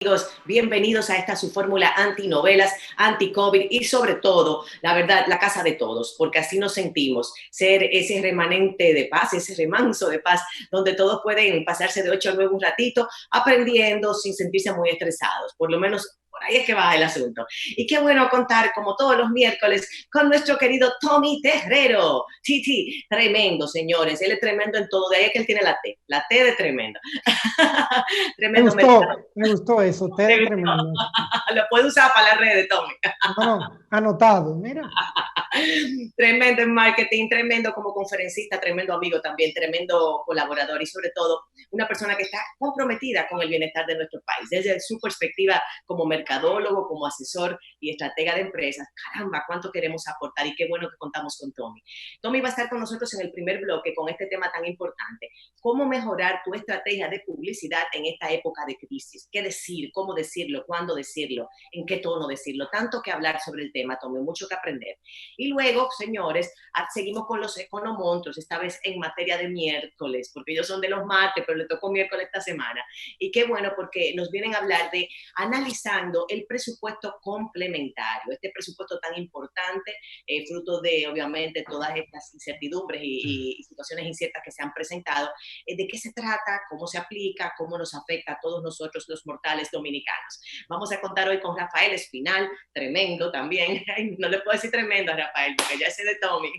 Amigos, bienvenidos a esta su fórmula antinovelas, anti-COVID y sobre todo, la verdad, la casa de todos, porque así nos sentimos, ser ese remanente de paz, ese remanso de paz, donde todos pueden pasarse de 8 a 9 un ratito aprendiendo sin sentirse muy estresados, por lo menos por ahí es que va el asunto. Y qué bueno contar, como todos los miércoles, con nuestro querido Tommy Terrero. Titi, tremendo, señores, él es tremendo en todo, de ahí es que él tiene la T de tremendo. Tremendo mercado. Me gustó eso, usted es tremendo. Lo puede usar para las redes, Tommy. No, no, anotado, mira. Tremendo en marketing, tremendo como conferencista, tremendo amigo también, tremendo colaborador y sobre todo una persona que está comprometida con el bienestar de nuestro país. Desde su perspectiva como mercadólogo, como asesor y estratega de empresas, caramba, cuánto queremos aportar y qué bueno que contamos con Tommy. Tommy va a estar con nosotros en el primer bloque con este tema tan importante, cómo mejorar tu estrategia de publicidad en esta época de crisis. ¿Qué decir? ¿Cómo decirlo? ¿Cuándo decirlo? ¿En qué tono decirlo? Tanto que hablar sobre el tema, Tommy, mucho que aprender. Y luego, señores, seguimos con los economonstruos, esta vez en materia de miércoles, porque ellos son de los martes, pero le tocó miércoles esta semana. Y qué bueno, porque nos vienen a hablar de analizando el presupuesto complementario, este presupuesto tan importante, fruto de, obviamente, todas estas incertidumbres y situaciones inciertas que se han presentado. ¿De qué se trata? ¿Cómo se aplica? ¿Cómo nos afecta a todos nosotros los mortales dominicanos? Vamos a contar hoy con Rafael Espinal, tremendo también. No le puedo decir tremendo a Rafael, porque ya sé de Tommy.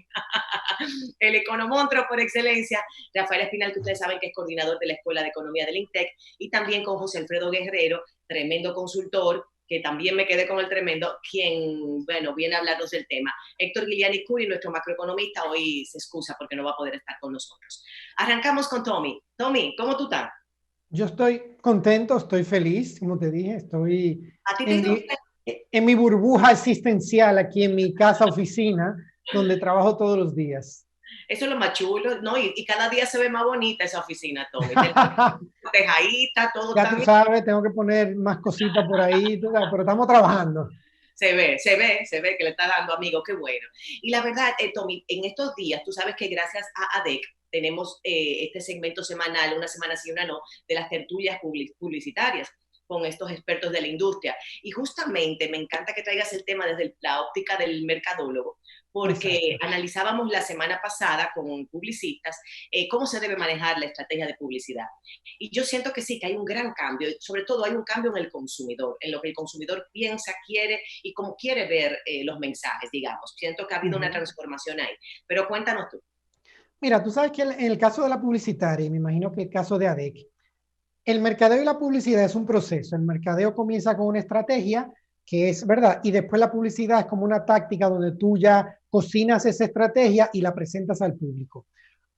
El economontro por excelencia, Rafael Espinal, que ustedes saben que es coordinador de la Escuela de Economía del INTEC, y también con José Alfredo Guerrero, tremendo consultor, que también me quedé con el tremendo, quien, bueno, viene a hablarnos del tema. Héctor Guiliani Curi, nuestro macroeconomista, hoy se excusa porque no va a poder estar con nosotros. Arrancamos con Tommy. Tommy, ¿cómo tú estás? Yo estoy contento, estoy feliz, como te dije, estoy ¿A ti te en hizo? en mi burbuja existencial aquí en mi casa oficina, donde trabajo todos los días. Eso es lo más chulo, ¿no? Y cada día se ve más bonita esa oficina, Tommy. Tejadita, todo Ya tú tan... sabes, tengo que poner más cositas por ahí, tú sabes, pero estamos trabajando. Se ve que le está dando, amigo, qué bueno. Y la verdad, Tommy, en estos días, tú sabes que gracias a ADEC tenemos este segmento semanal, una semana sí, una no, de las tertulias publicitarias con estos expertos de la industria. Y justamente me encanta que traigas el tema desde la óptica del mercadólogo, porque Exacto. analizábamos la semana pasada con publicistas cómo se debe manejar la estrategia de publicidad. Y yo siento que sí, que hay un gran cambio, sobre todo hay un cambio en el consumidor, en lo que el consumidor piensa, quiere y cómo quiere ver los mensajes, digamos. Siento que ha habido una transformación ahí. Pero cuéntanos tú. Mira, tú sabes que en el caso de la publicitaria, y me imagino que el caso de ADEC, el mercadeo y la publicidad es un proceso. El mercadeo comienza con una estrategia que es verdad, y después la publicidad es como una táctica donde tú ya cocinas esa estrategia y la presentas al público.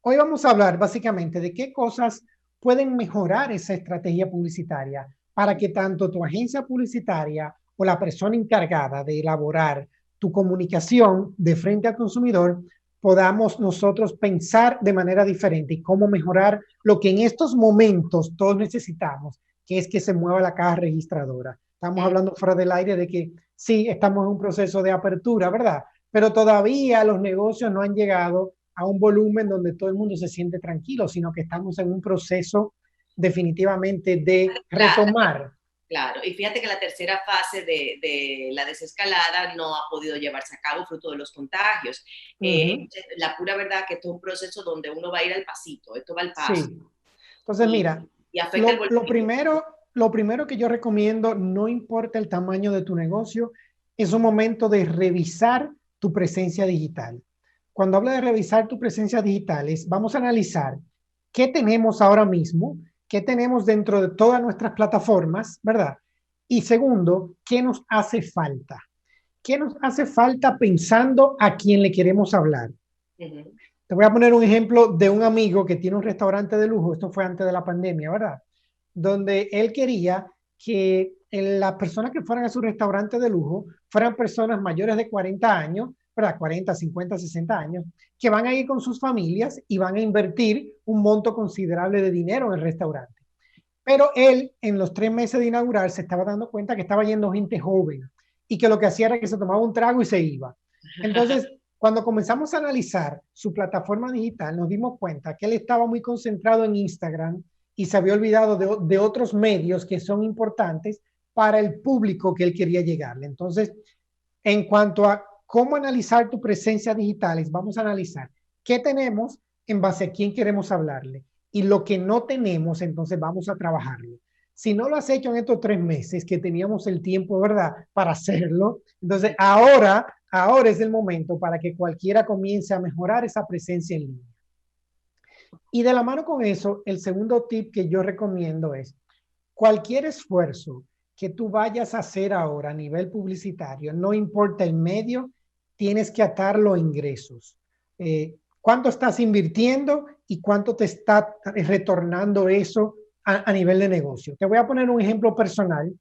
Hoy vamos a hablar básicamente de qué cosas pueden mejorar esa estrategia publicitaria para que tanto tu agencia publicitaria o la persona encargada de elaborar tu comunicación de frente al consumidor podamos nosotros pensar de manera diferente y cómo mejorar lo que en estos momentos todos necesitamos, que es que se mueva la caja registradora. Estamos hablando fuera del aire de que sí, estamos en un proceso de apertura, ¿verdad? Pero todavía los negocios no han llegado a un volumen donde todo el mundo se siente tranquilo, sino que estamos en un proceso definitivamente de Claro, retomar. claro. Y fíjate que la tercera fase de la desescalada no ha podido llevarse a cabo fruto de los contagios. La pura verdad que esto es un proceso donde uno va a ir al pasito, esto va al paso Sí. Entonces, y, mira, y afecta el bolsillo. lo primero que yo recomiendo, no importa el tamaño de tu negocio, es un momento de revisar tu presencia digital. Cuando hablo de revisar tu presencia digital, vamos a analizar qué tenemos ahora mismo, qué tenemos dentro de todas nuestras plataformas, ¿verdad? Y segundo, ¿qué nos hace falta? ¿Qué nos hace falta pensando a quién le queremos hablar? Uh -huh. Te voy a poner un ejemplo de un amigo que tiene un restaurante de lujo, esto fue antes de la pandemia, ¿verdad? Donde él quería que las personas que fueran a su restaurante de lujo fueran personas mayores de 40 años, ¿verdad? 40, 50, 60 años, que van a ir con sus familias y van a invertir un monto considerable de dinero en el restaurante. Pero él, en los 3 meses de inaugurar, se estaba dando cuenta que estaba yendo gente joven y que lo que hacía era que se tomaba un trago y se iba. Entonces, cuando comenzamos a analizar su plataforma digital, nos dimos cuenta que él estaba muy concentrado en Instagram y se había olvidado de otros medios que son importantes para el público que él quería llegarle. Entonces, en cuanto a cómo analizar tu presencia digital, vamos a analizar qué tenemos en base a quién queremos hablarle y lo que no tenemos, entonces vamos a trabajarlo. Si no lo has hecho en estos 3 meses que teníamos el tiempo, ¿verdad?, para hacerlo, entonces ahora es el momento para que cualquiera comience a mejorar esa presencia en línea. Y de la mano con eso, el segundo tip que yo recomiendo es cualquier esfuerzo que tú vayas a hacer ahora a nivel publicitario, no importa el medio, tienes que atarlo a ingresos. ¿Cuánto estás invirtiendo y cuánto te está retornando eso a nivel de negocio? Te voy a poner un ejemplo personal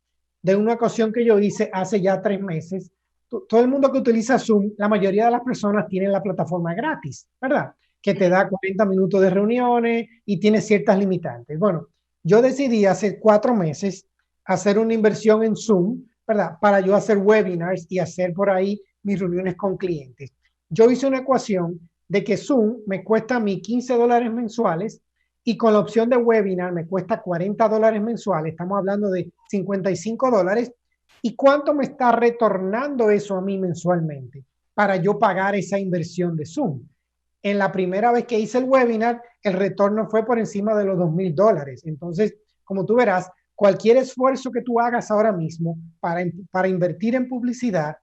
de una ocasión que yo hice hace ya 3 meses. Todo el mundo que utiliza Zoom, la mayoría de las personas tienen la plataforma gratis, ¿verdad? Que te da 40 minutos de reuniones y tiene ciertas limitantes. Bueno, yo decidí hace 4 meses hacer una inversión en Zoom, ¿verdad? Para yo hacer webinars y hacer por ahí mis reuniones con clientes. Yo hice una ecuación de que Zoom me cuesta a mí $15 mensuales y con la opción de webinar me cuesta $40 mensuales. Estamos hablando de $55. ¿Y cuánto me está retornando eso a mí mensualmente para yo pagar esa inversión de Zoom? En la primera vez que hice el webinar, el retorno fue por encima de los $2,000. Entonces, como tú verás, cualquier esfuerzo que tú hagas ahora mismo para invertir en publicidad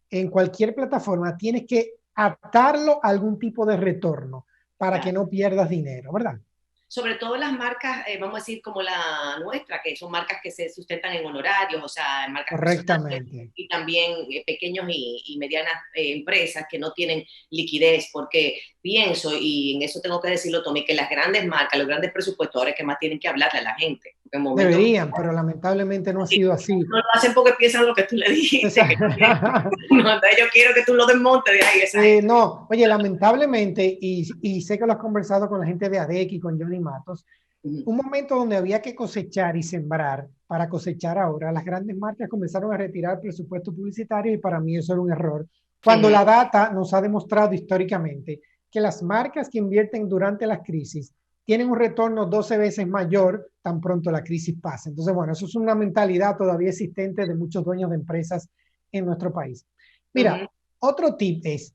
en cualquier plataforma, tienes que atarlo a algún tipo de retorno para que no pierdas dinero, ¿verdad? Sobre todo las marcas, vamos a decir, como la nuestra, que son marcas que se sustentan en honorarios, o sea, marcas personales, Correctamente. y también pequeños y medianas empresas que no tienen liquidez, porque pienso, y en eso tengo que decirlo, Tommy, que las grandes marcas, los grandes presupuestos, ahora es que más tienen que hablarle a la gente. En momentos, Deberían, pero lamentablemente no ha sido así. no lo hacen porque piensan lo que tú le dijiste. Que no, yo quiero que tú lo desmontes de ahí. Esa gente. No, oye, lamentablemente, y sé que lo has conversado con la gente de ADEC y con Johnny Matos, un momento donde había que cosechar y sembrar para cosechar ahora, las grandes marcas comenzaron a retirar presupuesto publicitario y para mí eso era un error. Cuando la data nos ha demostrado históricamente que las marcas que invierten durante las crisis tienen un retorno 12 veces mayor tan pronto la crisis pasa. Entonces, bueno, eso es una mentalidad todavía existente de muchos dueños de empresas en nuestro país. Mira, otro tip es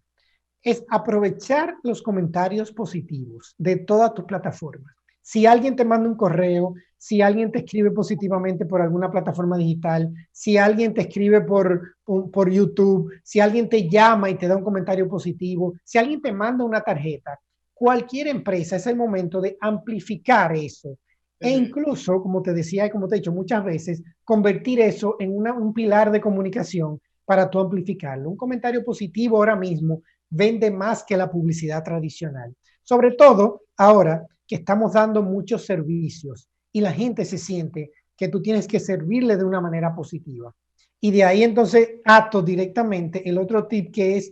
aprovechar los comentarios positivos de todas tus plataformas. Si alguien te manda un correo, si alguien te escribe positivamente por alguna plataforma digital, si alguien te escribe por YouTube, si alguien te llama y te da un comentario positivo, si alguien te manda una tarjeta, cualquier empresa es el momento de amplificar eso. E incluso, como te decía y como te he dicho muchas veces, convertir eso en un pilar de comunicación para tú amplificarlo. Un comentario positivo ahora mismo vende más que la publicidad tradicional. Sobre todo ahora que estamos dando muchos servicios y la gente se siente que tú tienes que servirle de una manera positiva. Y de ahí entonces ato directamente el otro tip que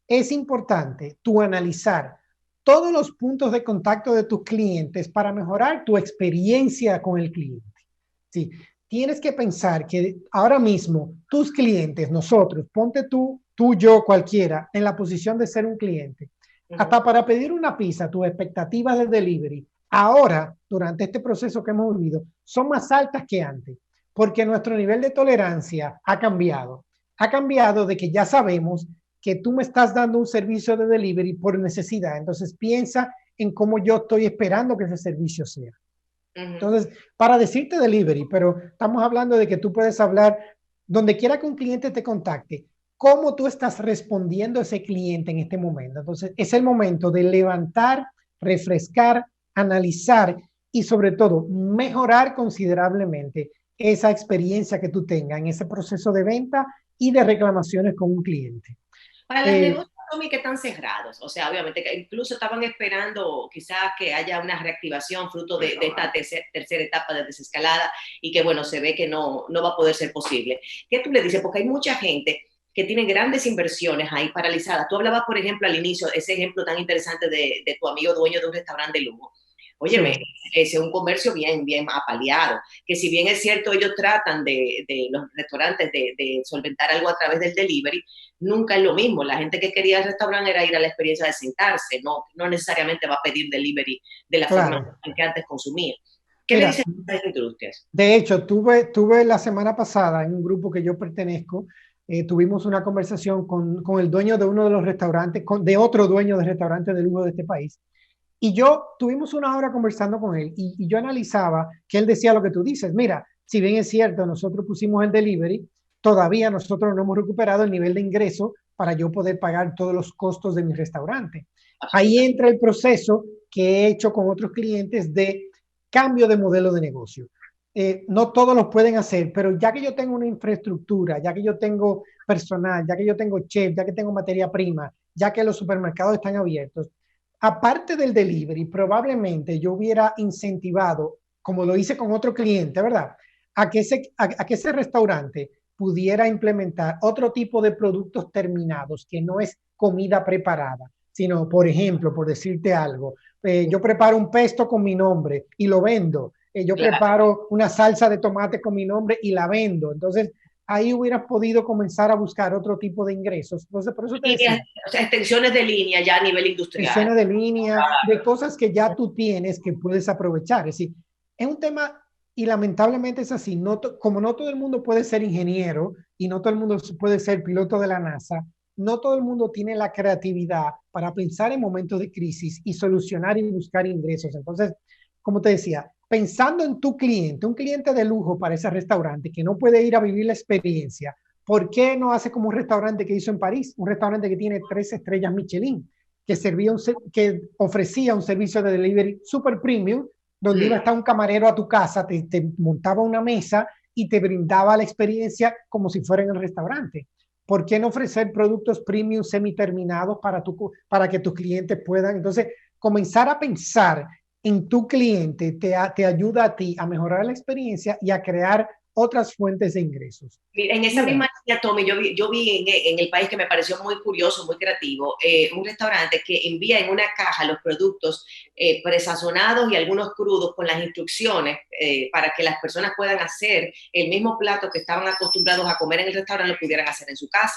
es importante tú analizar todos los puntos de contacto de tus clientes para mejorar tu experiencia con el cliente. Sí, tienes que pensar que ahora mismo tus clientes, nosotros, ponte tú, yo, cualquiera, en la posición de ser un cliente. Hasta para pedir una pizza, tus expectativas de delivery, ahora, durante este proceso que hemos vivido, son más altas que antes, porque nuestro nivel de tolerancia ha cambiado. Ha cambiado de que ya sabemos que tú me estás dando un servicio de delivery por necesidad. Entonces piensa en cómo yo estoy esperando que ese servicio sea. Entonces, para decirte delivery, pero estamos hablando de que tú puedes hablar donde quiera que un cliente te contacte, cómo tú estás respondiendo a ese cliente en este momento. Entonces, es el momento de levantar, refrescar, analizar y sobre todo mejorar considerablemente esa experiencia que tú tengas en ese proceso de venta y de reclamaciones con un cliente. Para los negocios, Tommy, que están cerrados, o sea, obviamente que incluso estaban esperando quizás que haya una reactivación fruto de esta tercera etapa de desescalada y que, bueno, se ve que no va a poder ser posible. ¿Qué tú le dices? Porque hay mucha gente que tiene grandes inversiones ahí paralizadas. Tú hablabas, por ejemplo, al inicio, ese ejemplo tan interesante de tu amigo dueño de un restaurante de lujo. Óyeme, sí. Ese es un comercio bien apaleado, que si bien es cierto, ellos tratan de los restaurantes de solventar algo a través del delivery, nunca es lo mismo. La gente que quería el restaurante era ir a la experiencia de sentarse, no necesariamente va a pedir delivery de la forma en que antes consumía. ¿Qué le Mira, dicen a estas industrias? de hecho, tuve la semana pasada en un grupo que yo pertenezco, tuvimos una conversación con el dueño de uno de los restaurantes, de otro dueño de restaurantes de lujo de este país. Y yo tuvimos una hora conversando con él y yo analizaba que él decía lo que tú dices. Mira, si bien es cierto, nosotros pusimos el delivery, todavía nosotros no hemos recuperado el nivel de ingreso para yo poder pagar todos los costos de mi restaurante. Ahí Absolutamente. entra el proceso que he hecho con otros clientes de cambio de modelo de negocio. No todos lo pueden hacer, pero ya que yo tengo una infraestructura, ya que yo tengo personal, ya que yo tengo chef, ya que tengo materia prima, ya que los supermercados están abiertos, aparte del delivery, probablemente yo hubiera incentivado, como lo hice con otro cliente, ¿verdad? A que ese restaurante pudiera implementar otro tipo de productos terminados, que no es comida preparada, sino, por ejemplo, por decirte algo, yo preparo un pesto con mi nombre y lo vendo. Yo Claro. preparo una salsa de tomate con mi nombre y la vendo. Entonces, ahí hubieras podido comenzar a buscar otro tipo de ingresos. Entonces, por eso te Líneas, decía, o sea, extensiones de línea ya a nivel industrial. extensiones de línea, de cosas que ya tú tienes que puedes aprovechar. Es decir, es un tema y lamentablemente es así. No como no todo el mundo puede ser ingeniero y no todo el mundo puede ser piloto de la NASA, no todo el mundo tiene la creatividad para pensar en momentos de crisis y solucionar y buscar ingresos. Entonces, como te decía, pensando en tu cliente, un cliente de lujo para ese restaurante que no puede ir a vivir la experiencia, ¿por qué no hace como un restaurante que hizo en París? Un restaurante que tiene 3 estrellas Michelin, que, que ofrecía un servicio de delivery super premium, donde iba a estar un camarero a tu casa, te montaba una mesa y te brindaba la experiencia como si fuera en el restaurante. ¿Por qué no ofrecer productos premium semiterminados para que tus clientes puedan? Entonces, comenzar a pensar en tu cliente te ayuda a ti a mejorar la experiencia y a crear otras fuentes de ingresos. Mira, en esa Mira, misma línea, Tommy, yo vi en el país que me pareció muy curioso, muy creativo, un restaurante que envía en una caja los productos presazonados y algunos crudos con las instrucciones para que las personas puedan hacer el mismo plato que estaban acostumbrados a comer en el restaurante, lo pudieran hacer en su casa.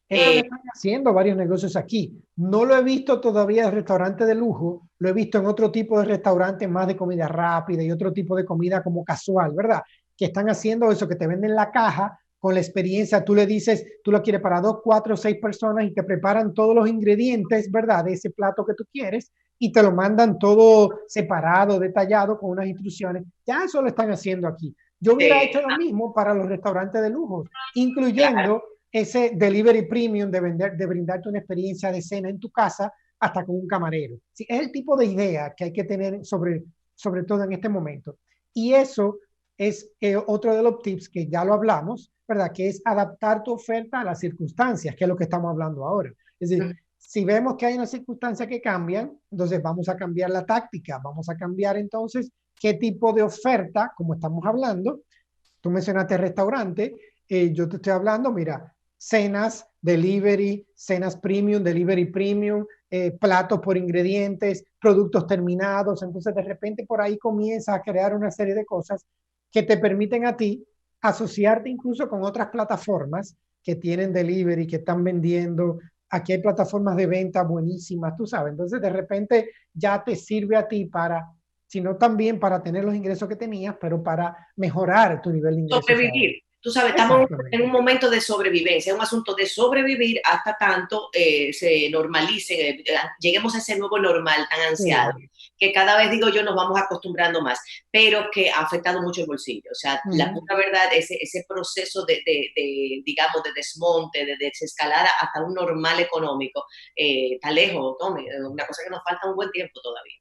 es lo que Eh, están haciendo varios negocios aquí. No lo he visto todavía en restaurantes de lujo, lo he visto en otro tipo de restaurantes más de comida rápida y otro tipo de comida como casual, ¿verdad? Que están haciendo eso, que te venden la caja con la experiencia. Tú le dices, tú lo quieres para 2, 4, 6 personas y te preparan todos los ingredientes, ¿verdad? De ese plato que tú quieres y te lo mandan todo separado, detallado, con unas instrucciones. Ya eso lo están haciendo aquí. Yo hubiera hecho lo mismo para los restaurantes de lujo, claro. incluyendo ese delivery premium de brindarte una experiencia de cena en tu casa hasta con un camarero. Sí, es el tipo de idea que hay que tener sobre todo en este momento. Y eso es otro de los tips que ya lo hablamos, ¿verdad? Que es adaptar tu oferta a las circunstancias, que es lo que estamos hablando ahora. Es decir, si vemos que hay una circunstancia que cambian, entonces vamos a cambiar la táctica, vamos a cambiar entonces qué tipo de oferta, como estamos hablando. Tú mencionaste restaurante, yo te estoy hablando, mira, cenas, delivery, cenas premium, delivery premium, platos por ingredientes, productos terminados. Entonces, de repente por ahí comienza a crear una serie de cosas que te permiten a ti asociarte incluso con otras plataformas que tienen delivery, que están vendiendo. Aquí hay plataformas de venta buenísimas, tú sabes. Entonces, de repente ya te sirve a ti para, sino también para tener los ingresos que tenías, pero para mejorar tu nivel de ingresos ahora. Sobrevivir. Tú sabes, estamos en un Exactamente. momento de sobrevivencia, es un asunto de sobrevivir hasta tanto se normalice, lleguemos a ese nuevo normal tan ansiado, Sí. que cada vez, digo yo, nos vamos acostumbrando más, pero que ha afectado mucho el bolsillo. O sea, Uh la -huh. pura verdad, ese proceso digamos, de desmonte, de desescalada hasta un normal económico, está lejos, Tommy, una cosa que nos falta un buen tiempo todavía.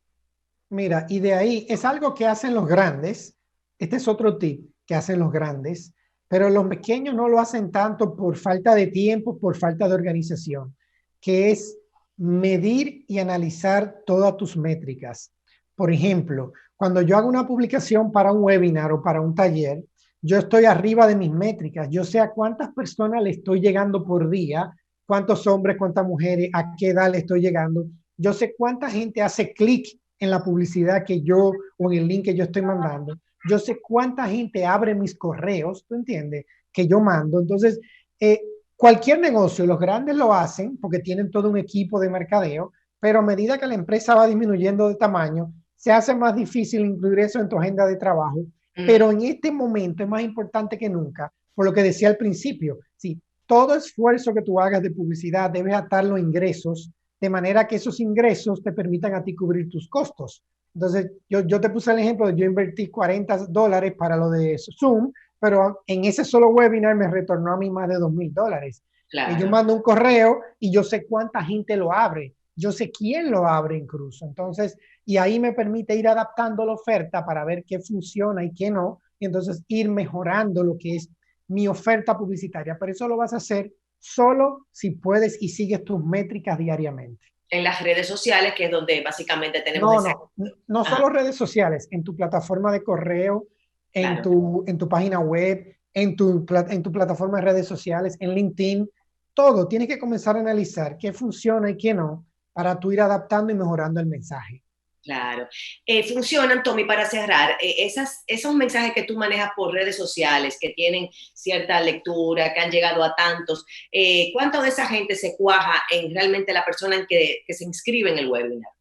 Mira, y de ahí es algo que hacen los grandes. Este es otro tip que hacen los grandes, pero los pequeños no lo hacen tanto por falta de tiempo, por falta de organización, que es medir y analizar todas tus métricas. Por ejemplo, cuando yo hago una publicación para un webinar o para un taller, yo estoy arriba de mis métricas. Yo sé a cuántas personas le estoy llegando por día, cuántos hombres, cuántas mujeres, a qué edad le estoy llegando. Yo sé cuánta gente hace clic en la publicidad que yo o en el link que yo estoy mandando. Yo sé cuánta gente abre mis correos, ¿tú entiendes? Que yo mando. Entonces, cualquier negocio, los grandes lo hacen porque tienen todo un equipo de mercadeo, pero a medida que la empresa va disminuyendo de tamaño, se hace más difícil incluir eso en tu agenda de trabajo, pero en este momento es más importante que nunca, por lo que decía al principio, sí, todo esfuerzo que tú hagas de publicidad debes atarlo a ingresos, de manera que esos ingresos te permitan a ti cubrir tus costos. Entonces, yo te puse el ejemplo de yo invertí $40 para lo de Zoom, pero en ese solo webinar me retornó a mí más de $2,000. Claro. Yo mando un correo y yo sé cuánta gente lo abre, yo sé quién lo abre incluso. Entonces, y ahí me permite ir adaptando la oferta para ver qué funciona y qué no, y entonces ir mejorando lo que es mi oferta publicitaria. Pero eso lo vas a hacer solo si puedes y sigues tus métricas diariamente. En las redes sociales, que es donde básicamente tenemos No, esa... no solo redes sociales, en tu plataforma de correo, Claro. en tu página web, en tu plataforma de redes sociales, en LinkedIn, todo. Tienes que comenzar a analizar qué funciona y qué no para tú ir adaptando y mejorando el mensaje. Claro. Funcionan, Tommy, para cerrar, esos mensajes que tú manejas por redes sociales, que tienen cierta lectura, que han llegado a tantos, ¿cuánto de esa gente se cuaja en realmente la persona en que se inscribe en el webinar?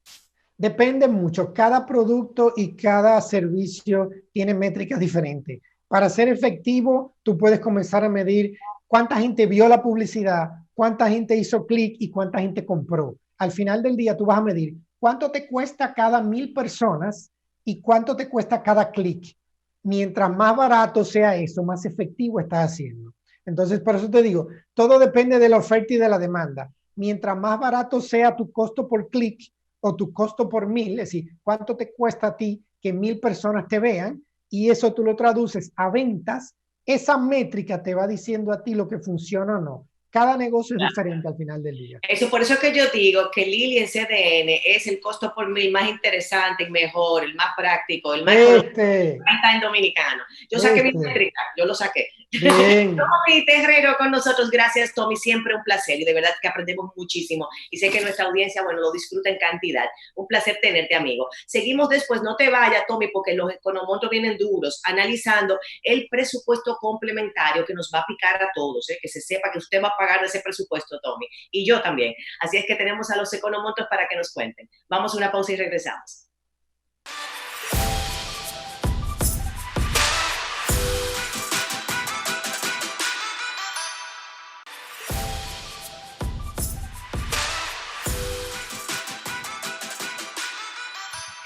Depende mucho. Cada producto y cada servicio tiene métricas diferentes. Para ser efectivo, tú puedes comenzar a medir cuánta gente vio la publicidad, cuánta gente hizo clic y cuánta gente compró. Al final del día, tú vas a medir cuánto te cuesta cada 1,000 personas y cuánto te cuesta cada clic. Mientras más barato sea eso, más efectivo estás haciendo. Entonces, por eso te digo, todo depende de la oferta y de la demanda. Mientras más barato sea tu costo por clic, o tu costo por 1,000, es decir, cuánto te cuesta a ti que 1,000 personas te vean, y eso tú lo traduces a ventas, esa métrica te va diciendo a ti lo que funciona o no. Cada negocio es diferente al final del día. Eso, por eso es que yo digo que Lili en CDN es el costo por mil más interesante y mejor, el más práctico, el más económico en dominicano. Yo saqué mi métrica, yo lo saqué. Bien. Tommy Terrero con nosotros, gracias Tommy, siempre un placer y de verdad que aprendemos muchísimo y sé que nuestra audiencia, bueno, lo disfruta en cantidad. Un placer tenerte, amigo. Seguimos después, no te vayas, Tommy, porque los economontos vienen duros, analizando el presupuesto complementario que nos va a picar a todos, que se sepa que usted va a pagar de ese presupuesto, Tommy, y yo también. Así es que tenemos a los economontos para que nos cuenten. Vamos a una pausa y regresamos.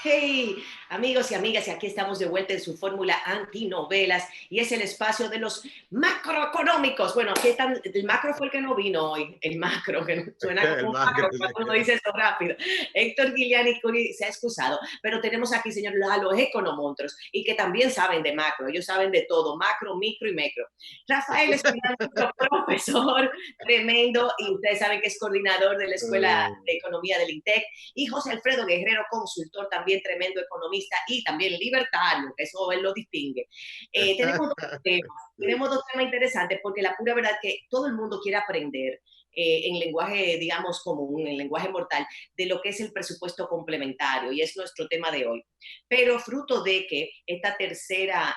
Hey, amigos y amigas, y aquí estamos de vuelta en su fórmula antinovelas y es el espacio de los macroeconómicos. Bueno, ¿qué tan? El macro fue el que no vino hoy, el macro, que suena como un macro cuando uno dice esto rápido. Héctor Guiliani se ha excusado, pero tenemos aquí, señores, a los economontros y que también saben de macro, ellos saben de todo, macro, micro y macro. Rafael Espinal, profesor tremendo, y ustedes saben que es coordinador de la Escuela de Economía del INTEC, y José Alfredo Guerrero, consultor también tremendo economista y también libertario, que eso él lo distingue. Tenemos dos temas interesantes porque la pura verdad que todo el mundo quiere aprender en lenguaje, digamos, común, en lenguaje mortal, de lo que es el presupuesto complementario, y es nuestro tema de hoy. Pero fruto de que esta tercera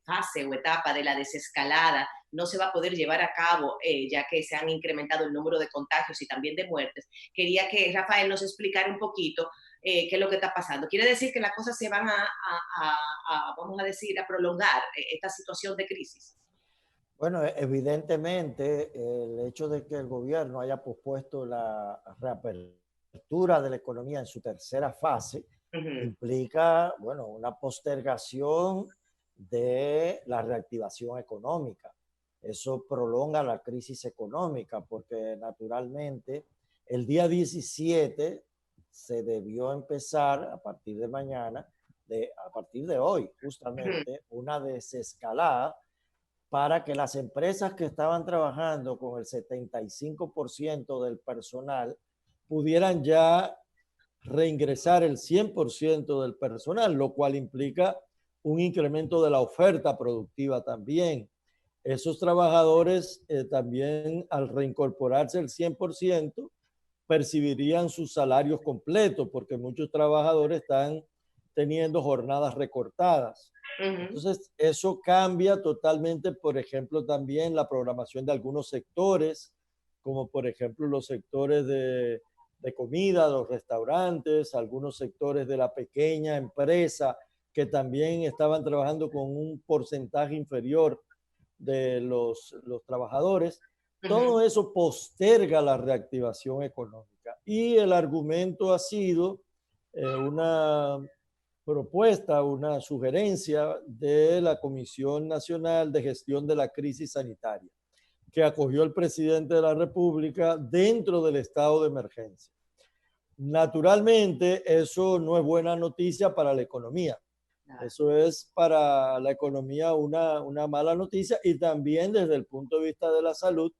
fase o etapa de la desescalada no se va a poder llevar a cabo, ya que se han incrementado el número de contagios y también de muertes, quería que Rafael nos explicara un poquito qué es lo que está pasando. Quiere decir que las cosas se van vamos a decir, a prolongar esta situación de crisis. Bueno, evidentemente el hecho de que el gobierno haya pospuesto la reapertura de la economía en su tercera fase implica, bueno, una postergación de la reactivación económica. Eso prolonga la crisis económica porque naturalmente el día 17 se debió empezar a partir de mañana, a partir de hoy, justamente, una desescalada para que las empresas que estaban trabajando con el 75% del personal pudieran ya reingresar el 100% del personal, lo cual implica un incremento de la oferta productiva también. Esos trabajadores también al reincorporarse el 100% percibirían sus salarios completos porque muchos trabajadores están teniendo jornadas recortadas. Entonces, eso cambia totalmente, por ejemplo, también la programación de algunos sectores, como por ejemplo los sectores de de comida, los restaurantes, algunos sectores de la pequeña empresa que también estaban trabajando con un porcentaje inferior de los trabajadores. Todo eso posterga la reactivación económica. Y el argumento ha sido una propuesta, una sugerencia de la Comisión Nacional de Gestión de la Crisis Sanitaria, que acogió el presidente de la República dentro del estado de emergencia. Naturalmente, eso no es buena noticia para la economía. Eso es para la economía una mala noticia, y también desde el punto de vista de la salud,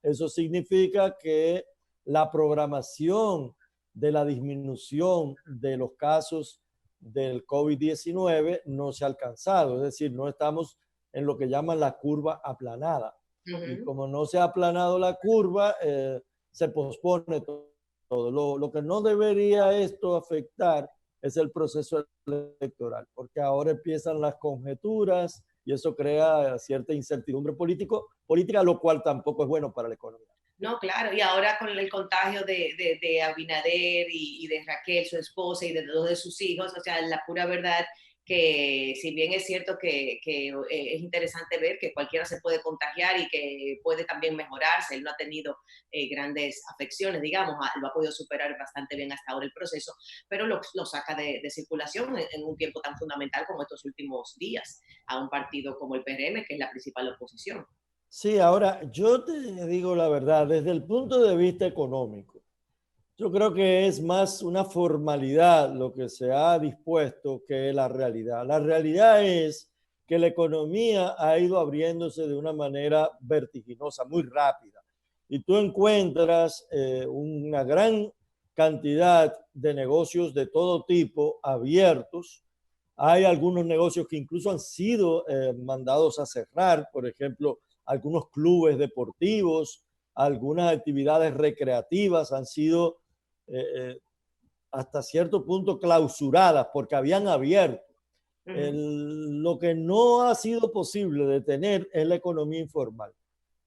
eso significa que la programación de la disminución de los casos del COVID-19 no se ha alcanzado. Es decir, no estamos en lo que llaman la curva aplanada. Y como no se ha aplanado la curva, se pospone todo. Lo que no debería esto afectar es el proceso electoral, porque ahora empiezan las conjeturas y eso crea cierta incertidumbre política, lo cual tampoco es bueno para la economía. No, claro, y ahora con el contagio de Abinader y de Raquel, su esposa, y de dos de sus hijos, o sea, la pura verdad que si bien es cierto que es interesante ver que cualquiera se puede contagiar y que puede también mejorarse, él no ha tenido grandes afecciones, digamos, lo ha podido superar bastante bien hasta ahora el proceso, pero lo saca de circulación en un tiempo tan fundamental como estos últimos días a un partido como el PRM, que es la principal oposición. Sí, ahora yo te digo la verdad, desde el punto de vista económico, yo creo que es más una formalidad lo que se ha dispuesto que la realidad. La realidad es que la economía ha ido abriéndose de una manera vertiginosa, muy rápida. Y tú encuentras una gran cantidad de negocios de todo tipo abiertos. Hay algunos negocios que incluso han sido mandados a cerrar, por ejemplo, algunos clubes deportivos, algunas actividades recreativas han sido hasta cierto punto clausuradas porque habían abierto. Lo que no ha sido posible detener es la economía informal.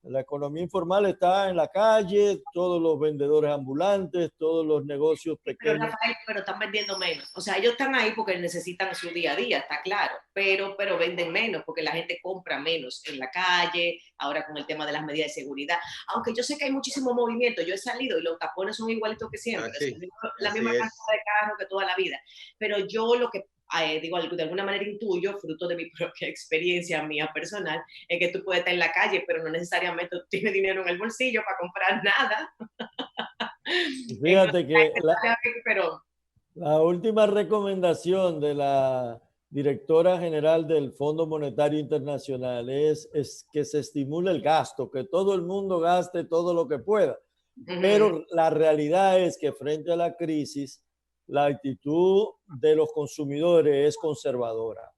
La economía informal está en la calle, todos los vendedores ambulantes, todos los negocios pequeños. Pero Rafael, pero están vendiendo menos. O sea, ellos están ahí porque necesitan su día a día, está claro, pero venden menos porque la gente compra menos en la calle, ahora con el tema de las medidas de seguridad. Aunque yo sé que hay muchísimo movimiento, yo he salido y los tapones son igualitos que siempre, sí, la misma cantidad de carros que toda la vida. Pero yo lo que digo, de alguna manera intuyo, fruto de mi propia experiencia mía personal, es que tú puedes estar en la calle, pero no necesariamente tienes dinero en el bolsillo para comprar nada. Fíjate que la última recomendación de la directora general del Fondo Monetario Internacional es que se estimule el gasto, que todo el mundo gaste todo lo que pueda. Pero la realidad es que frente a la crisis, la actitud de los consumidores es conservadora.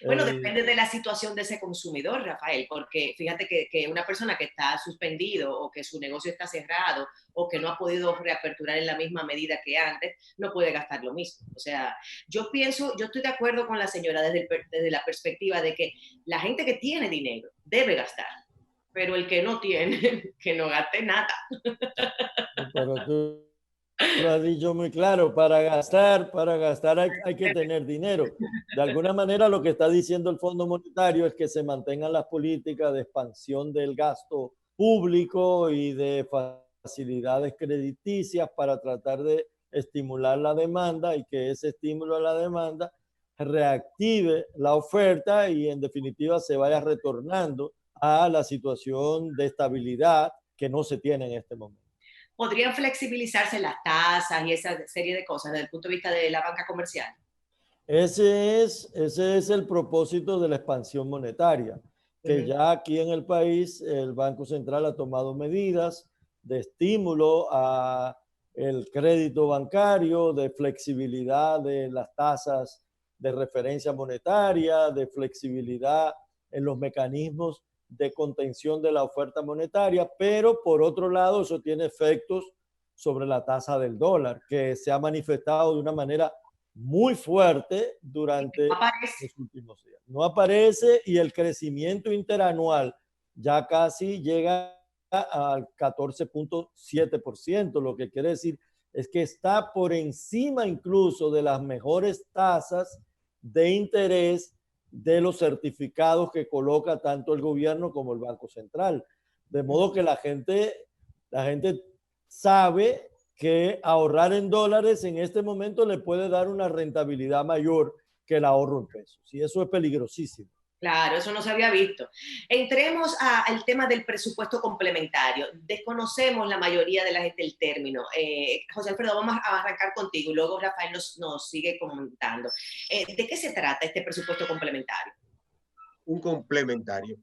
Bueno, depende de la situación de ese consumidor, Rafael, porque fíjate que una persona que está suspendido o que su negocio está cerrado o que no ha podido reaperturar en la misma medida que antes, no puede gastar lo mismo. O sea, yo estoy de acuerdo con la señora desde la perspectiva de que la gente que tiene dinero debe gastar, pero el que no tiene, que no gaste nada. Pero tú lo has dicho muy claro, para gastar hay que tener dinero. De alguna manera lo que está diciendo el Fondo Monetario es que se mantengan las políticas de expansión del gasto público y de facilidades crediticias para tratar de estimular la demanda y que ese estímulo a la demanda reactive la oferta y en definitiva se vaya retornando a la situación de estabilidad que no se tiene en este momento. ¿Podrían flexibilizarse las tasas y esa serie de cosas desde el punto de vista de la banca comercial? Ese es el propósito de la expansión monetaria, que ya aquí en el país el Banco Central ha tomado medidas de estímulo a el crédito bancario, de flexibilidad de las tasas de referencia monetaria, de flexibilidad en los mecanismos de contención de la oferta monetaria, pero por otro lado eso tiene efectos sobre la tasa del dólar, que se ha manifestado de una manera muy fuerte durante los últimos días. No aparece y el crecimiento interanual ya casi llega al 14.7%, lo que quiere decir es que está por encima incluso de las mejores tasas de interés de los certificados que coloca tanto el gobierno como el Banco Central. De modo que la gente sabe que ahorrar en dólares en este momento le puede dar una rentabilidad mayor que el ahorro en pesos. Y eso es peligrosísimo. Claro, eso no se había visto. Entremos al tema del presupuesto complementario. Desconocemos la mayoría de la gente el término. José Alfredo, vamos a arrancar contigo y luego Rafael nos sigue comentando. ¿De qué se trata este presupuesto complementario? Un complementario.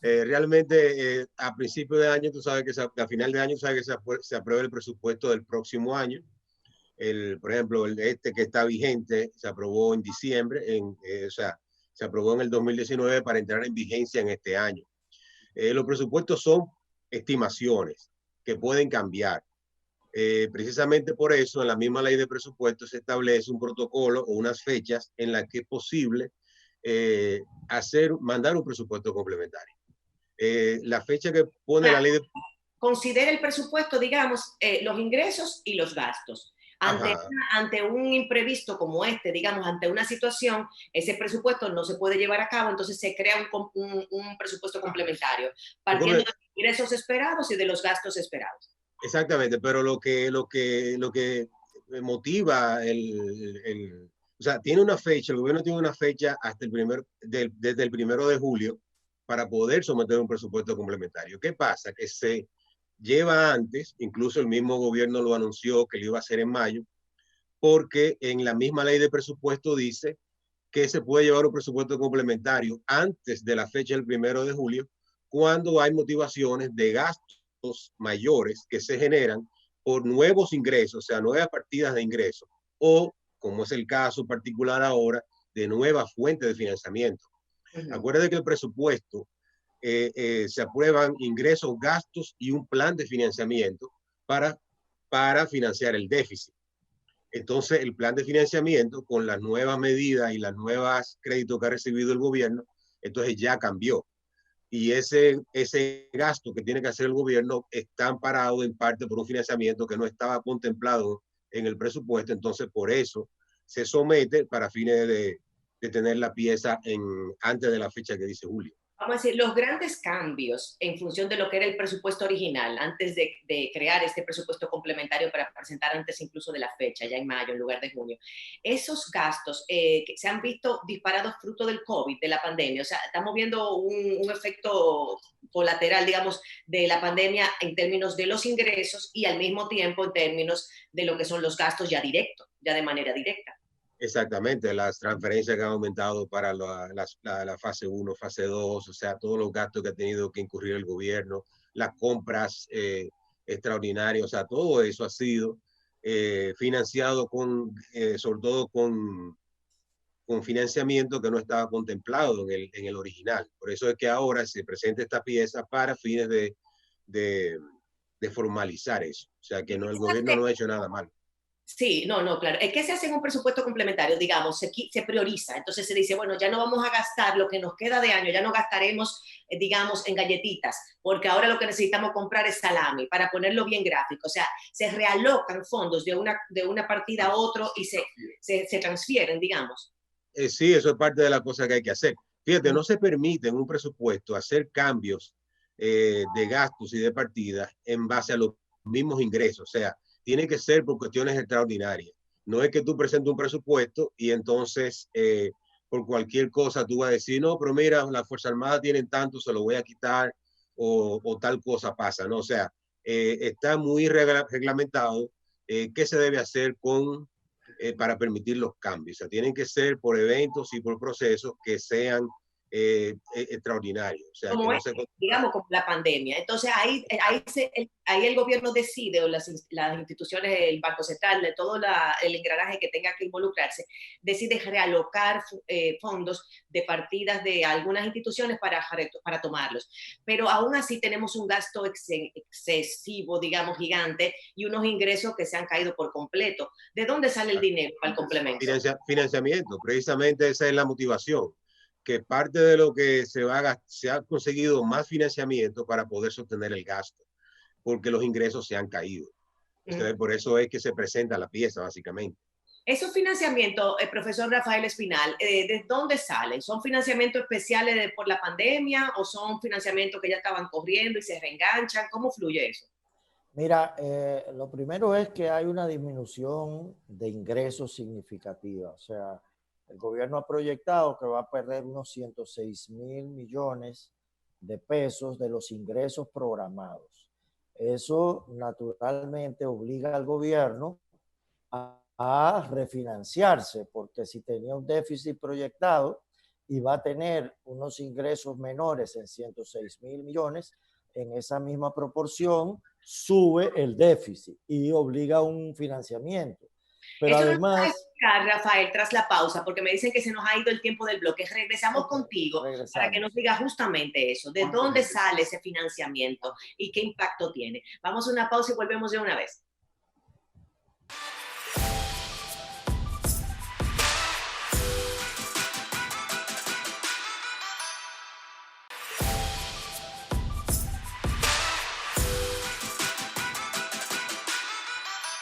Realmente a principio de año, tú sabes que a final de año sabes que se aprueba el presupuesto del próximo año. Por ejemplo, este que está vigente se aprobó en diciembre, o sea, se aprobó en el 2019 para entrar en vigencia en este año. Los presupuestos son estimaciones que pueden cambiar. Precisamente por eso, en la misma ley de presupuestos se establece un protocolo o unas fechas en las que es posible mandar un presupuesto complementario. La fecha que pone la ley de... Considera el presupuesto, digamos, los ingresos y los gastos. Ante un imprevisto como este, digamos, ante una situación, ese presupuesto no se puede llevar a cabo, entonces se crea un presupuesto complementario, partiendo de los ingresos esperados y de los gastos esperados. Exactamente, pero lo que motiva o sea, tiene una fecha, el gobierno tiene una fecha hasta desde el 1 de julio para poder someter un presupuesto complementario. ¿Qué pasa? Que se lleva antes, incluso el mismo gobierno lo anunció que lo iba a hacer en mayo, porque en la misma ley de presupuesto dice que se puede llevar un presupuesto complementario antes de la fecha del 1 de julio, cuando hay motivaciones de gastos mayores que se generan por nuevos ingresos, o sea, nuevas partidas de ingresos, o, como es el caso particular ahora, de nuevas fuentes de financiamiento. Acuérdate que el presupuesto se aprueban ingresos, gastos y un plan de financiamiento para financiar el déficit. Entonces, el plan de financiamiento, con las nuevas medidas y las nuevas créditos que ha recibido el gobierno, entonces ya cambió. Y ese gasto que tiene que hacer el gobierno está amparado en parte por un financiamiento que no estaba contemplado en el presupuesto. Entonces, por eso se somete para fines de tener la pieza antes de la fecha que dice julio. Vamos a decir, los grandes cambios en función de lo que era el presupuesto original, antes de crear este presupuesto complementario para presentar antes incluso de la fecha, ya en mayo en lugar de junio, esos gastos que se han visto disparados fruto del COVID, de la pandemia, o sea, estamos viendo un efecto colateral, digamos, de la pandemia en términos de los ingresos y al mismo tiempo en términos de lo que son los gastos ya directos, ya de manera directa. Exactamente, las transferencias que han aumentado para la fase 1, fase 2, o sea, todos los gastos que ha tenido que incurrir el gobierno, las compras extraordinarias, o sea, todo eso ha sido financiado sobre todo con financiamiento que no estaba contemplado en el original. Por eso es que ahora se presenta esta pieza para fines de formalizar eso. O sea, que el gobierno no ha hecho nada mal. Sí, no, claro. Es que se hace en un presupuesto complementario, digamos, se prioriza. Entonces se dice, bueno, ya no vamos a gastar lo que nos queda de año, ya no gastaremos, digamos, en galletitas, porque ahora lo que necesitamos comprar es salami, para ponerlo bien gráfico. O sea, se realocan fondos de una partida a otra y se transfieren, digamos. Sí, eso es parte de la cosa que hay que hacer. Fíjate, no se permite en un presupuesto hacer cambios de gastos y de partidas en base a los mismos ingresos. O sea, tiene que ser por cuestiones extraordinarias. No es que tú presentes un presupuesto y entonces por cualquier cosa tú vas a decir, no, pero mira, las Fuerzas Armadas tienen tanto, se lo voy a quitar o tal cosa pasa, ¿no? O sea, está muy reglamentado qué se debe hacer para permitir los cambios. O sea, tienen que ser por eventos y por procesos que sean extraordinarios. O sea, como que es, digamos, como la pandemia. Entonces, ahí el gobierno decide, o las instituciones, el Banco Central, de todo el engranaje que tenga que involucrarse, decide realocar fondos de partidas de algunas instituciones para tomarlos. Pero aún así tenemos un gasto excesivo, digamos, gigante, y unos ingresos que se han caído por completo. ¿De dónde sale el dinero para el complemento? Financiamiento, precisamente esa es la motivación, que parte de lo que se ha conseguido más financiamiento para poder sostener el gasto, porque los ingresos se han caído. Entonces, por eso es que se presenta la pieza, básicamente. Esos financiamientos, profesor Rafael Espinal, ¿de dónde salen? ¿Son financiamientos especiales por la pandemia o son financiamientos que ya estaban corriendo y se reenganchan? ¿Cómo fluye eso? Mira, lo primero es que hay una disminución de ingresos significativa. O sea, el gobierno ha proyectado que va a perder unos 106.000 millones de pesos de los ingresos programados. Eso naturalmente obliga al gobierno a refinanciarse, porque si tenía un déficit proyectado y va a tener unos ingresos menores en 106.000 millones, en esa misma proporción sube el déficit y obliga a un financiamiento. Pero eso además... nos va a explicar, Rafael, tras la pausa, porque me dicen que se nos ha ido el tiempo del bloque. Regresamos contigo para que nos diga justamente eso, de dónde sale ese financiamiento y qué impacto tiene. Vamos a una pausa y volvemos de una vez.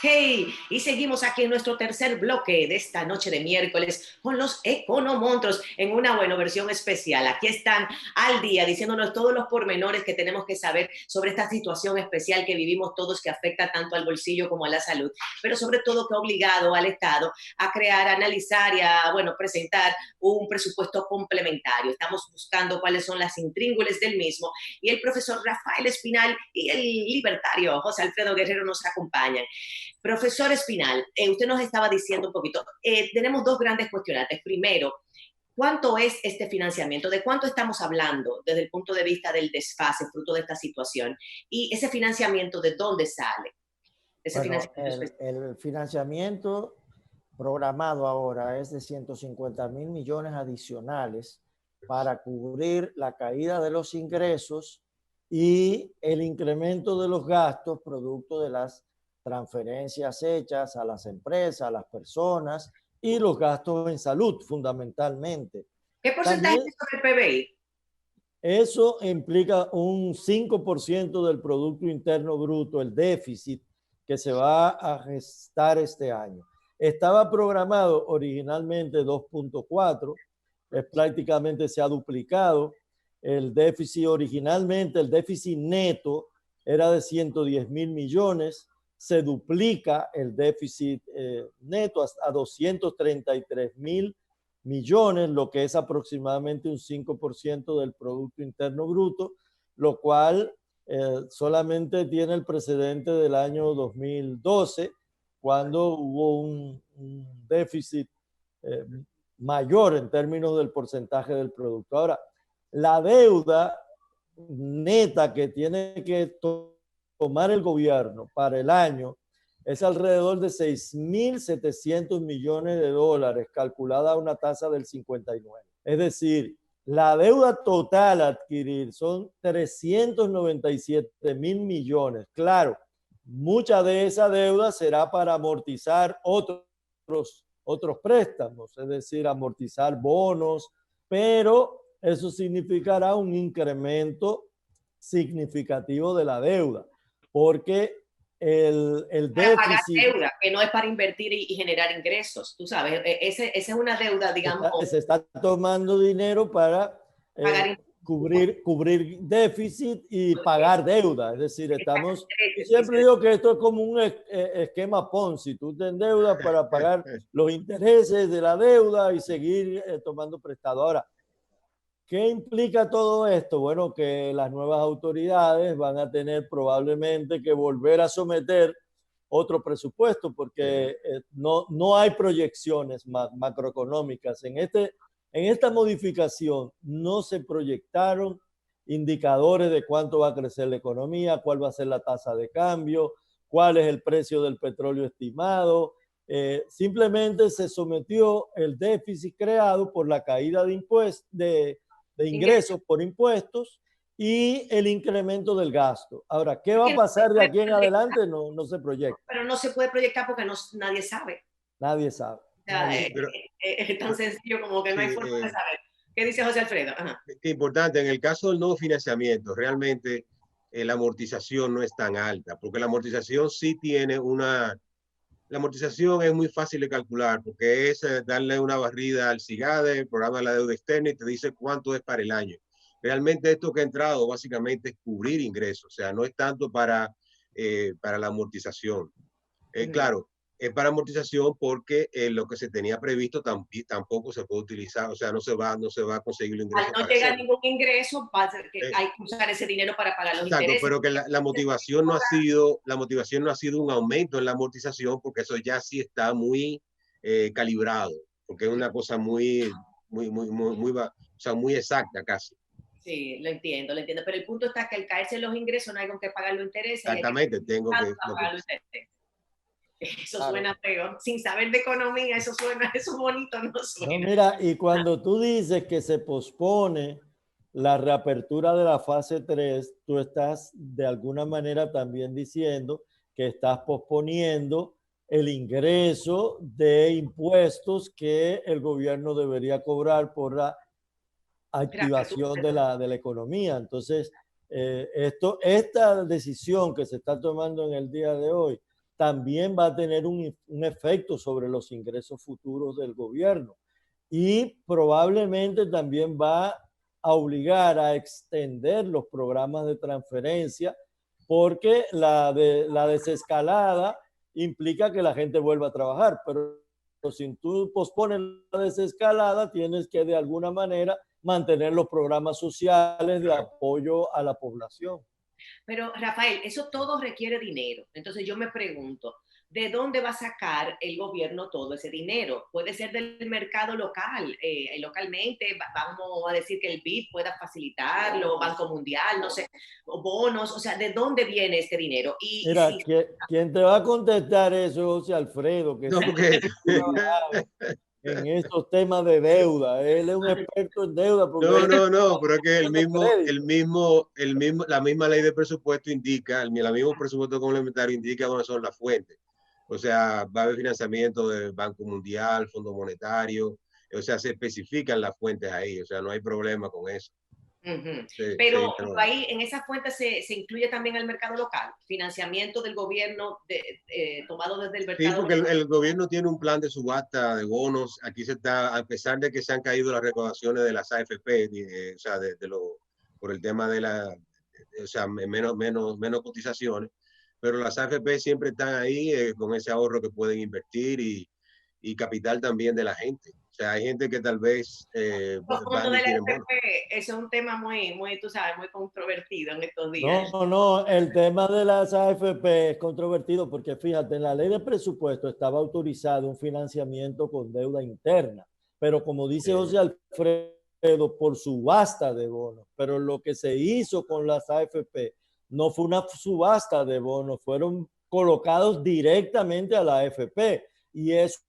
Hey, y seguimos aquí en nuestro tercer bloque de esta noche de miércoles con los Economontros en una, bueno, versión especial. Aquí están al día diciéndonos todos los pormenores que tenemos que saber sobre esta situación especial que vivimos todos, que afecta tanto al bolsillo como a la salud, pero sobre todo que ha obligado al Estado a crear, a analizar y a, bueno, presentar un presupuesto complementario. Estamos buscando cuáles son las intríngulis del mismo y el profesor Rafael Espinal y el libertario José Alfredo Guerrero nos acompañan. Profesor Espinal, usted nos estaba diciendo un poquito, tenemos dos grandes cuestionantes. Primero, ¿cuánto es este financiamiento? ¿De cuánto estamos hablando desde el punto de vista del desfase fruto de esta situación? Y ese financiamiento, ¿de dónde sale? Ese Bueno, financiamiento el financiamiento programado ahora es de 150.000 millones adicionales para cubrir la caída de los ingresos y el incremento de los gastos producto de las transferencias hechas a las empresas, a las personas y los gastos en salud fundamentalmente. ¿Qué porcentaje es sobre el PBI? Eso implica un 5% del Producto Interno Bruto, el déficit que se va a gestar este año. Estaba programado originalmente 2.4, prácticamente se ha duplicado. El déficit originalmente, el déficit neto era de 110.000 millones, se duplica el déficit neto a 233.000 millones, lo que es aproximadamente un 5% del Producto Interno Bruto, lo cual solamente tiene el precedente del año 2012, cuando hubo un déficit mayor en términos del porcentaje del producto. Ahora, la deuda neta que tiene que tomar el gobierno para el año es alrededor de 6.700 millones de dólares, calculada a una tasa del 59. Es decir, la deuda total a adquirir son 397.000 millones. Claro, mucha de esa deuda será para amortizar otros préstamos, es decir, amortizar bonos, pero eso significará un incremento significativo de la deuda, porque el déficit... Para pagar deuda, que no es para invertir y generar ingresos, tú sabes, esa es una deuda, digamos... Se está tomando dinero para cubrir déficit y pagar deuda, es decir, estamos... Yo siempre digo que esto es como un esquema Ponzi, tú te endeudas para pagar los intereses de la deuda y seguir tomando prestado. Ahora, ¿qué implica todo esto? Bueno, que las nuevas autoridades van a tener probablemente que volver a someter otro presupuesto porque no hay proyecciones macroeconómicas. En esta modificación no se proyectaron indicadores de cuánto va a crecer la economía, cuál va a ser la tasa de cambio, cuál es el precio del petróleo estimado. Simplemente se sometió el déficit creado por la caída de impuestos, de ingresos por impuestos y el incremento del gasto. Ahora, ¿qué va a pasar de aquí en adelante? No se proyecta. Pero no se puede proyectar porque nadie sabe. Nadie sabe. O sea, es tan sencillo como que no hay forma de saber. ¿Qué dice José Alfredo? Ajá. Qué importante, en el caso del nuevo financiamiento, realmente la amortización no es tan alta, porque la amortización sí tiene una... La amortización es muy fácil de calcular, porque es darle una barrida al SIGADE, el programa de la deuda externa, y te dice cuánto es para el año. Realmente esto que ha entrado básicamente es cubrir ingresos, o sea, no es tanto para la amortización. Claro, es para amortización porque lo que se tenía previsto tampoco se puede utilizar, o sea, no se va a conseguir el ingreso. Al no llegar ningún ingreso, va a ser que hay que usar ese dinero para pagar los exacto, intereses. pero que la motivación no ha sido un aumento en la amortización, porque eso ya sí está muy calibrado, porque es una cosa o sea, muy exacta casi. Sí, lo entiendo, pero el punto está que al caerse los ingresos no hay con qué pagar los intereses. Exactamente, tengo que... Eso suena feo. Sin saber de economía, eso bonito no suena. No, mira, y cuando tú dices que se pospone la reapertura de la fase 3, tú estás de alguna manera también diciendo que estás posponiendo el ingreso de impuestos que el gobierno debería cobrar por la activación de la economía. Entonces, esta decisión que se está tomando en el día de hoy también va a tener un efecto sobre los ingresos futuros del gobierno y probablemente también va a obligar a extender los programas de transferencia, porque la desescalada implica que la gente vuelva a trabajar, pero si tú pospones la desescalada, tienes que de alguna manera mantener los programas sociales de apoyo a la población. Pero Rafael, eso todo requiere dinero. Entonces yo me pregunto, ¿de dónde va a sacar el gobierno todo ese dinero? Puede ser del mercado local, localmente, vamos a decir que el BID pueda facilitarlo, Banco Mundial, no sé, o bonos, o sea, ¿de dónde viene este dinero? Mira, ¿quién te va a contestar eso es José Alfredo, que no, porque... en estos temas de deuda. Él es un experto en deuda. No, pero es que la misma ley de presupuesto indica, el mismo presupuesto complementario indica dónde son las fuentes. O sea, va a haber financiamiento del Banco Mundial, Fondo Monetario, o sea, se especifican las fuentes ahí, o sea, no hay problema con eso. Pero ahí en esa fuente se incluye también el mercado local, financiamiento del gobierno tomado desde el mercado. Sí, porque el gobierno tiene un plan de subasta de bonos. Aquí se está, a pesar de que se han caído las recaudaciones de las AFP, o sea, por el tema de o sea, menos cotizaciones, pero las AFP siempre están ahí con ese ahorro que pueden invertir y capital también de la gente. O sea, hay gente que tal vez van y quieren bonos. Eso es un tema muy, tú sabes, muy controvertido en estos días. No, el tema de las AFP es controvertido porque fíjate, en la ley de presupuesto estaba autorizado un financiamiento con deuda interna, pero como dice José Alfredo, por subasta de bonos, pero lo que se hizo con las AFP no fue una subasta de bonos, fueron colocados directamente a la AFP y eso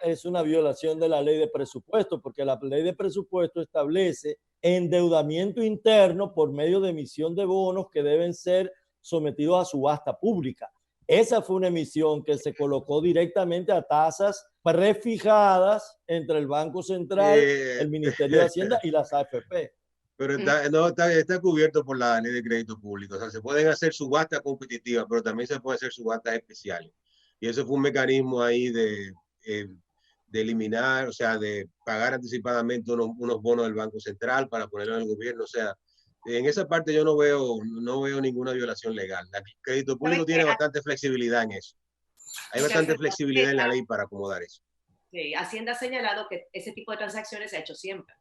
es una violación de la ley de presupuesto, porque la ley de presupuesto establece endeudamiento interno por medio de emisión de bonos que deben ser sometidos a subasta pública. Esa fue una emisión que se colocó directamente a tasas prefijadas entre el Banco Central, el Ministerio de Hacienda y las AFP. Pero está cubierto por la ley de crédito público. O sea, se pueden hacer subastas competitivas, pero también se pueden hacer subastas especiales. Y eso fue un mecanismo ahí de eliminar, o sea, de pagar anticipadamente unos bonos del Banco Central para ponerlo en el gobierno. O sea, en esa parte yo no veo ninguna violación legal. El crédito público tiene bastante flexibilidad en eso. Hay bastante flexibilidad en la ley para acomodar eso. Sí, Hacienda ha señalado que ese tipo de transacciones se ha hecho siempre.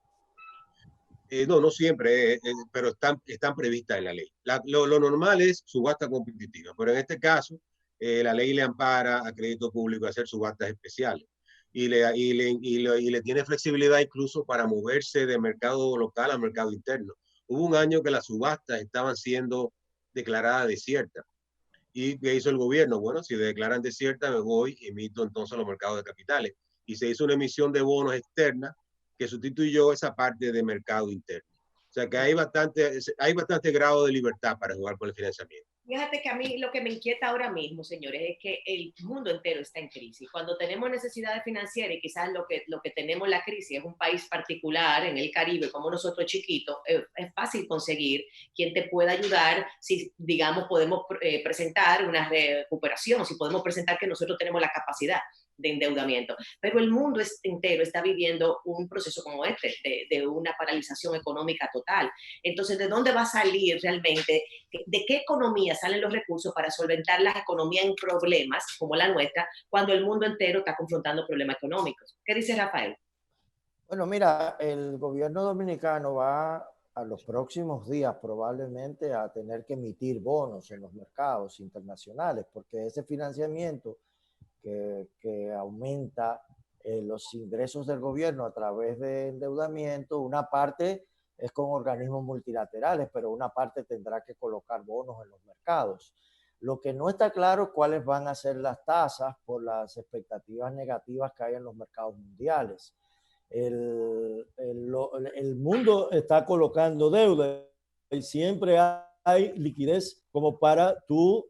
No siempre, pero están previstas en la ley. Lo normal es subasta competitiva, pero en este caso la ley le ampara a crédito público a hacer subastas especiales y le tiene flexibilidad incluso para moverse de mercado local a mercado interno. Hubo un año que las subastas estaban siendo declaradas desiertas. ¿Y qué hizo el gobierno? Bueno, si declaran desierta, me voy y emito entonces a los mercados de capitales. Y se hizo una emisión de bonos externa que sustituyó esa parte de mercado interno. O sea que hay bastante grado de libertad para jugar con el financiamiento. Fíjate que a mí lo que me inquieta ahora mismo, señores, es que el mundo entero está en crisis. Cuando tenemos necesidades financieras y quizás lo que tenemos la crisis es un país particular en el Caribe, como nosotros chiquitos, es fácil conseguir quien te pueda ayudar si, digamos, podemos presentar una recuperación, si podemos presentar que nosotros tenemos la capacidad de endeudamiento. Pero el mundo entero está viviendo un proceso como este, de una paralización económica total. Entonces, ¿de dónde va a salir realmente? ¿De qué economía salen los recursos para solventar las economías en problemas como la nuestra cuando el mundo entero está confrontando problemas económicos? ¿Qué dice Rafael? Bueno, mira, el gobierno dominicano va a los próximos días probablemente a tener que emitir bonos en los mercados internacionales, porque ese financiamiento que aumenta los ingresos del gobierno a través de endeudamiento, una parte es con organismos multilaterales, pero una parte tendrá que colocar bonos en los mercados. Lo que no está claro es cuáles van a ser las tasas por las expectativas negativas que hay en los mercados mundiales. El mundo está colocando deuda y siempre hay liquidez como para tú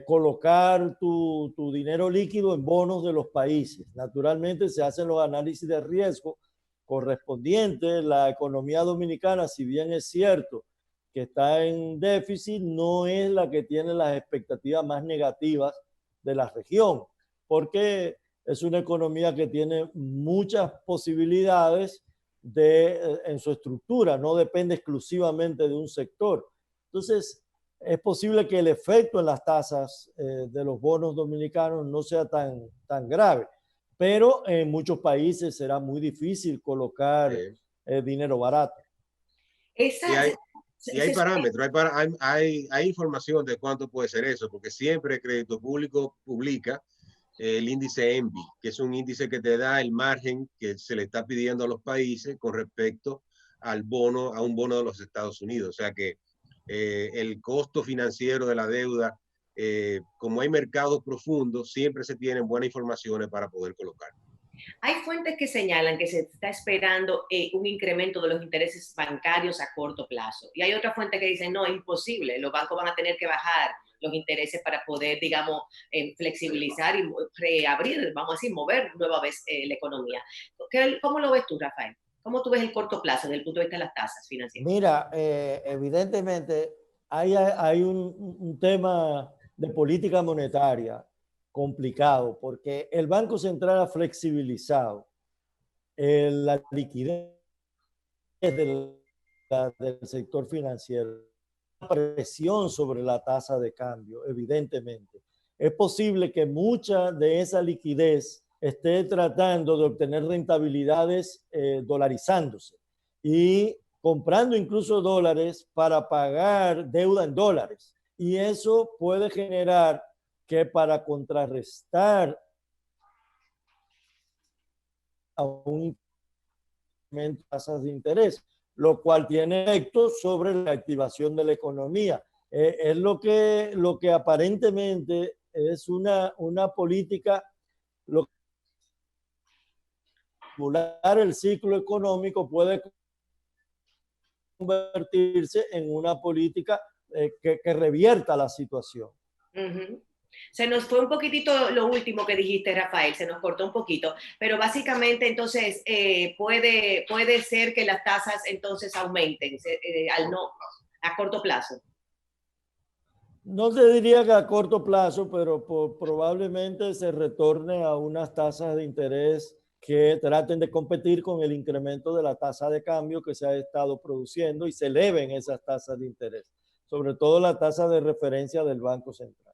colocar tu dinero líquido en bonos de los países. Naturalmente se hacen los análisis de riesgo correspondientes. La economía dominicana, si bien es cierto que está en déficit, no es la que tiene las expectativas más negativas de la región, porque es una economía que tiene muchas posibilidades en su estructura, no depende exclusivamente de un sector. Entonces, es posible que el efecto en las tasas de los bonos dominicanos no sea tan grave, pero en muchos países será muy difícil colocar dinero barato. Y hay parámetros, hay información de cuánto puede ser eso, porque siempre Crédito Público publica el índice ENVI, que es un índice que te da el margen que se le está pidiendo a los países con respecto a un bono de los Estados Unidos. O sea que el costo financiero de la deuda, como hay mercados profundos, siempre se tienen buenas informaciones para poder colocar. Hay fuentes que señalan que se está esperando un incremento de los intereses bancarios a corto plazo. Y hay otra fuente que dice, no, es imposible, los bancos van a tener que bajar los intereses para poder, digamos, flexibilizar y reabrir, vamos a decir, mover nueva vez la economía. ¿Cómo lo ves tú, Rafael? ¿Cómo tú ves el corto plazo desde el punto de vista de las tasas financieras? Mira, evidentemente hay un tema de política monetaria complicado, porque el Banco Central ha flexibilizado la liquidez del sector financiero, presión sobre la tasa de cambio, evidentemente. Es posible que mucha de esa liquidez esté tratando de obtener rentabilidades dolarizándose y comprando incluso dólares para pagar deuda en dólares. Y eso puede generar que para contrarrestar a un incremento de tasas de interés, lo cual tiene efectos sobre la activación de la economía. Es lo que aparentemente es una política, lo que estimular el ciclo económico puede convertirse en una política que revierta la situación. Se nos fue un poquitito lo último que dijiste, Rafael, se nos cortó un poquito, pero básicamente entonces puede ser que las tasas entonces aumenten a corto plazo. No te diría que a corto plazo, pero probablemente se retorne a unas tasas de interés que traten de competir con el incremento de la tasa de cambio que se ha estado produciendo y se eleven esas tasas de interés, sobre todo la tasa de referencia del Banco Central.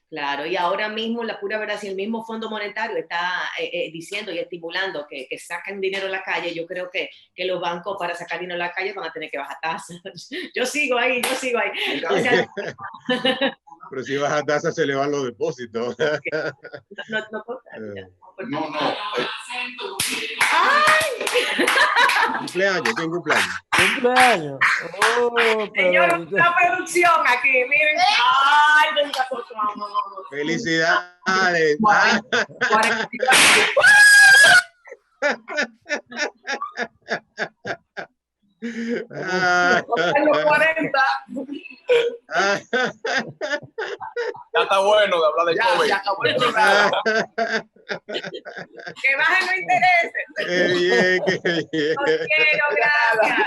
Claro, y ahora mismo, la pura verdad, si el mismo Fondo Monetario está diciendo y estimulando que saquen dinero a la calle, yo creo que los bancos para sacar dinero a la calle van a tener que bajar tasas. Yo sigo ahí. O sea, pero si baja tasas se le van los depósitos. No. ¡Ay! Cumpleaños, ¿quién cumpleaños? Cumpleaños. Señor, la producción aquí, miren. ¡Ay, venga, por favor! ¡Felicidades! Los 40. está bueno de hablar de COVID. Se acabó el programa. Que bajen los intereses. Qué bien, qué bien. Los quiero, gracias.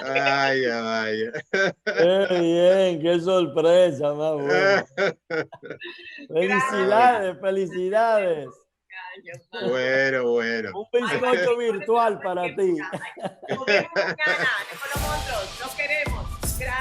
Vaya, vaya. Qué bien, qué sorpresa, más bueno. Felicidades, felicidades. Bueno, bueno. Un bizcocho virtual para ti. Nos vemos mañana con los monstruos. Los queremos. Gracias.